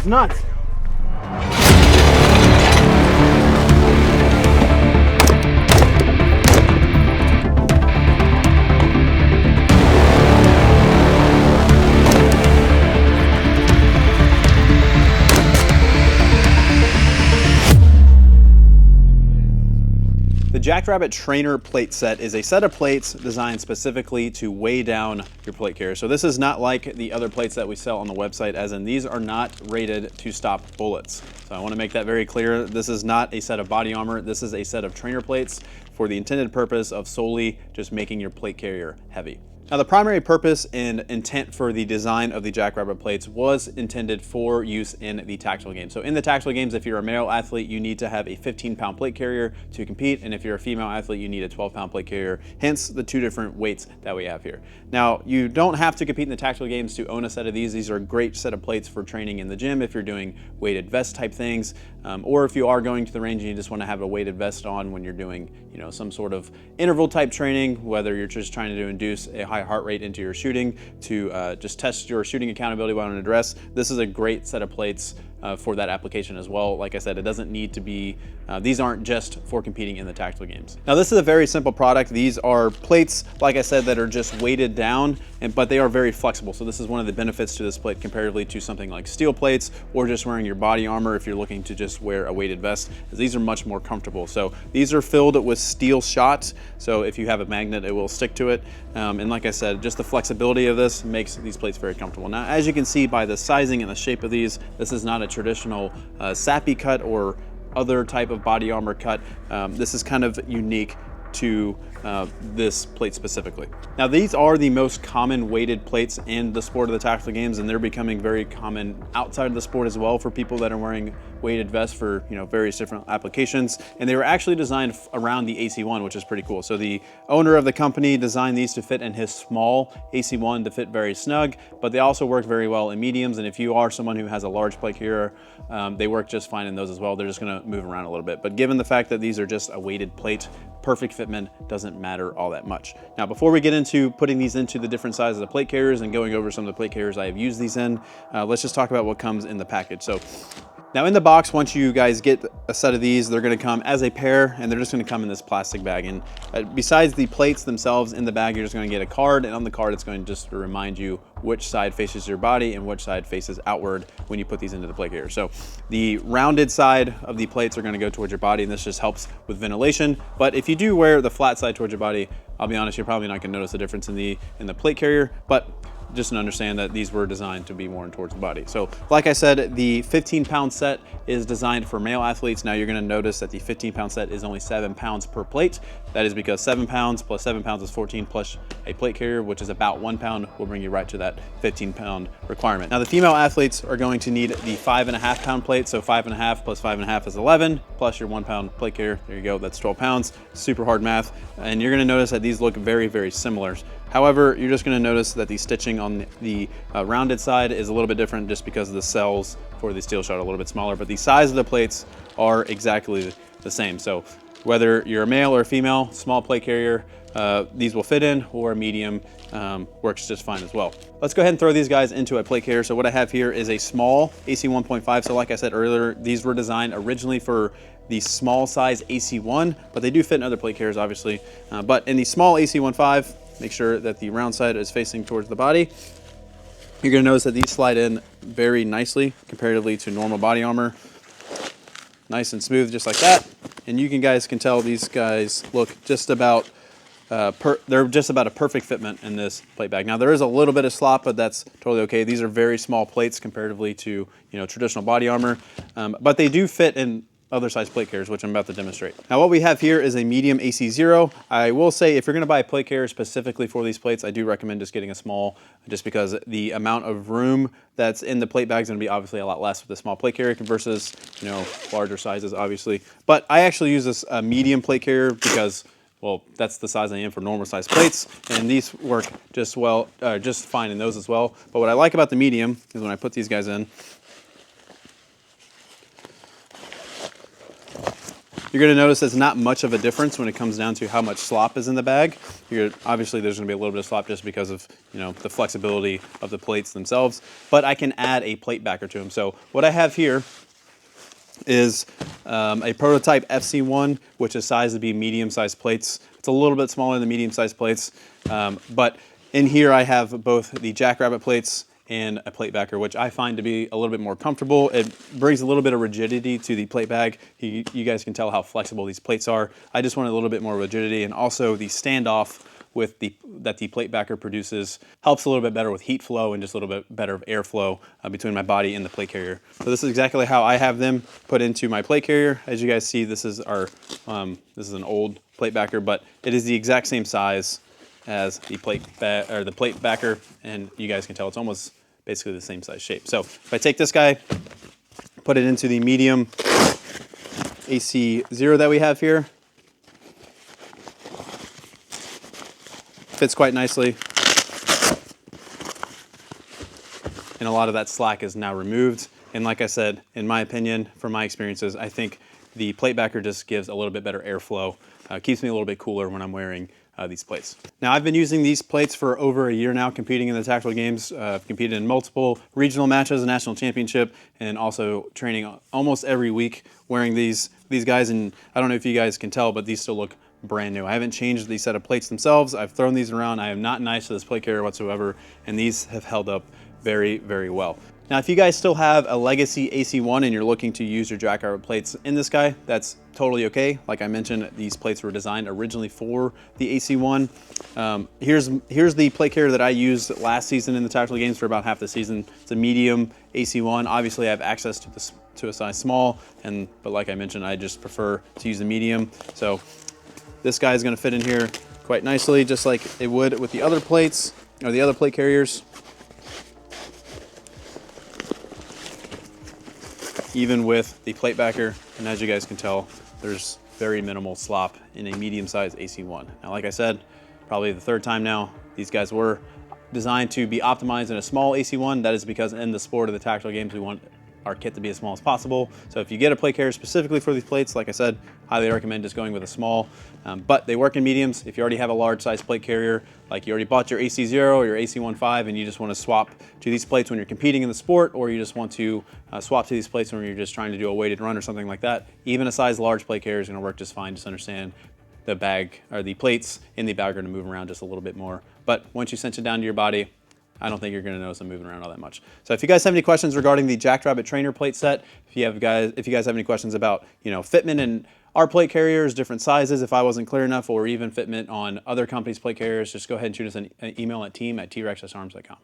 nuts. The Jackrabbit Trainer Plate Set is a set of plates designed specifically to weigh down your plate carrier. So this is not like the other plates that we sell on the website, as in these are not rated to stop bullets. So I want to make that very clear. This is not a set of body armor. This is a set of trainer plates for the intended purpose of solely just making your plate carrier heavy. Now, the primary purpose and intent for the design of the Jackrabbit plates was intended for use in the tactical games. So in the tactical games, if you're a male athlete, you need to have a 15-pound plate carrier to compete. And if you're a female athlete, you need a 12-pound plate carrier, hence the two different weights that we have here. Now, you don't have to compete in the tactical games to own a set of these. These are a great set of plates for training in the gym if you're doing weighted vest type things, or if you are going to the range and you just want to have a weighted vest on when you're doing, you know, some sort of interval type training, whether you're just trying to induce a high heart rate into your shooting to just test your shooting accountability while on a dress. This is a great set of plates for that application as well. Like I said, it doesn't need to be, these aren't just for competing in the tactical games. Now, this is a very simple product. These are plates, like I said, that are just weighted down, but they are very flexible. So this is one of the benefits to this plate comparatively to something like steel plates or just wearing your body armor if you're looking to just wear a weighted vest, as these are much more comfortable. So these are filled with steel shot. So if you have a magnet, it will stick to it. And like I said, just the flexibility of this makes these plates very comfortable. Now, as you can see by the sizing and the shape of these, this is not a traditional sappy cut or other type of body armor cut. This is kind of unique to this plate specifically. Now, these are the most common weighted plates in the sport of the tactical games, and they're becoming very common outside of the sport as well for people that are wearing weighted vests for, you know, various different applications. And they were actually designed around the AC1, which is pretty cool. So the owner of the company designed these to fit in his small AC1 to fit very snug, but they also work very well in mediums. And if you are someone who has a large plate carrier, they work just fine in those as well. They're just gonna move around a little bit. But given the fact that these are just a weighted plate, perfect fitment doesn't matter all that much. Now, before we get into putting these into the different sizes of plate carriers and going over some of the plate carriers I have used these in, let's just talk about what comes in the package. So now in the box, once you guys get a set of these, they're gonna come as a pair, and they're just gonna come in this plastic bag. And besides the plates themselves in the bag, you're just gonna get a card, and on the card, it's going to just remind you which side faces your body and which side faces outward when you put these into the plate carrier. So the rounded side of the plates are gonna go towards your body, and this just helps with ventilation. But if you do wear the flat side towards your body, I'll be honest, you're probably not gonna notice the difference in the plate carrier, but just to understand that these were designed to be worn towards the body. So like I said, the 15-pound set is designed for male athletes. Now you're gonna notice that the 15-pound set is only 7 pounds per plate. That is because 7 pounds plus 7 pounds is 14, plus a plate carrier, which is about 1 pound, will bring you right to that 15-pound requirement. Now the female athletes are going to need the 5.5-pound plate. So 5.5 plus 5.5 is 11, plus your 1 pound plate carrier. There you go, that's 12 pounds. Super hard math. And you're gonna notice that these look very, very similar. However, you're just gonna notice that the stitching on the rounded side is a little bit different just because the cells for the steel shot are a little bit smaller, but the size of the plates are exactly the same. So whether you're a male or a female, small plate carrier, these will fit in, or a medium works just fine as well. Let's go ahead and throw these guys into a plate carrier. So what I have here is a small AC 1.5. So like I said earlier, these were designed originally for the small size AC1, but they do fit in other plate carriers, obviously. But in the small AC 1.5, make sure that the round side is facing towards the body. You're gonna notice that these slide in very nicely comparatively to normal body armor. Nice and smooth, just like that. And you guys can tell these guys look just about, they're just about a perfect fitment in this plate bag. Now there is a little bit of slop, but that's totally okay. These are very small plates comparatively to, you know, traditional body armor, but they do fit in other size plate carriers, which I'm about to demonstrate. Now what we have here is a medium AC0. I will say if you're gonna buy a plate carrier specifically for these plates, I do recommend just getting a small, just because the amount of room that's in the plate bag is gonna be obviously a lot less with a small plate carrier versus, you know, larger sizes, obviously. But I actually use this medium plate carrier because, well, that's the size I am for normal size plates, and these work just well, just fine in those as well. But what I like about the medium is when I put these guys in, You're going to notice there's not much of a difference when it comes down to how much slop is in the bag. Obviously, there's going to be a little bit of slop just because of the flexibility of the plates themselves, but I can add a plate backer to them. So what I have here is a prototype FC1, which is sized to be medium-sized plates. It's a little bit smaller than medium-sized plates, but in here I have both the Jackrabbit plates and a plate backer, which I find to be a little bit more comfortable. It brings a little bit of rigidity to the plate bag. You guys can tell how flexible these plates are. I just want a little bit more rigidity, and also the standoff that the plate backer produces helps a little bit better with heat flow and just a little bit better of airflow between my body and the plate carrier. So this is exactly how I have them put into my plate carrier. As you guys see, this is this is an old plate backer, but it is the exact same size as the plate backer, and you guys can tell it's almost basically the same size shape. So if I take this guy, put it into the medium AC0 that we have here, fits quite nicely, and a lot of that slack is now removed. And like I said, in my opinion, from my experiences, I think the plate backer just gives a little bit better airflow, keeps me a little bit cooler when I'm wearing these plates. Now, I've been using these plates for over a year now, competing in the tactical games. I've competed in multiple regional matches, a national championship, and also training almost every week wearing these guys. And I don't know if you guys can tell, but these still look brand new. I haven't changed the set of plates themselves. I've thrown these around. I am not nice to this plate carrier whatsoever, and these have held up very, very well. Now, if you guys still have a legacy AC1 and you're looking to use your Jackrabbit plates in this guy, that's totally okay. Like I mentioned, these plates were designed originally for the AC1. Here's the plate carrier that I used last season in the tactical games for about half the season. It's a medium AC1. Obviously, I have access to a size small, but like I mentioned, I just prefer to use the medium. So this guy is going to fit in here quite nicely, just like it would with the other plates or the other plate carriers. Even with the plate backer, and as you guys can tell, there's very minimal slop in a medium-sized AC1. Now, like I said, probably the third time now, these guys were designed to be optimized in a small AC1. That is because in the sport of the tactical games, we want our kit to be as small as possible. So if you get a plate carrier specifically for these plates, like I said, highly recommend just going with a small, but they work in mediums. If you already have a large size plate carrier, like you already bought your AC0 or your AC15 and you just want to swap to these plates when you're competing in the sport, or you just want to swap to these plates when you're just trying to do a weighted run or something like that, even a size large plate carrier is going to work just fine. Just understand the bag or the plates in the bag are going to move around just a little bit more. But once you cinch it down to your body, I don't think you're going to notice them moving around all that much. So if you guys have any questions regarding the Jackrabbit trainer plate set, if you guys have any questions about fitment and our plate carriers, different sizes, if I wasn't clear enough, or even fitment on other companies' plate carriers, just go ahead and shoot us an email at team@trex.arms.com.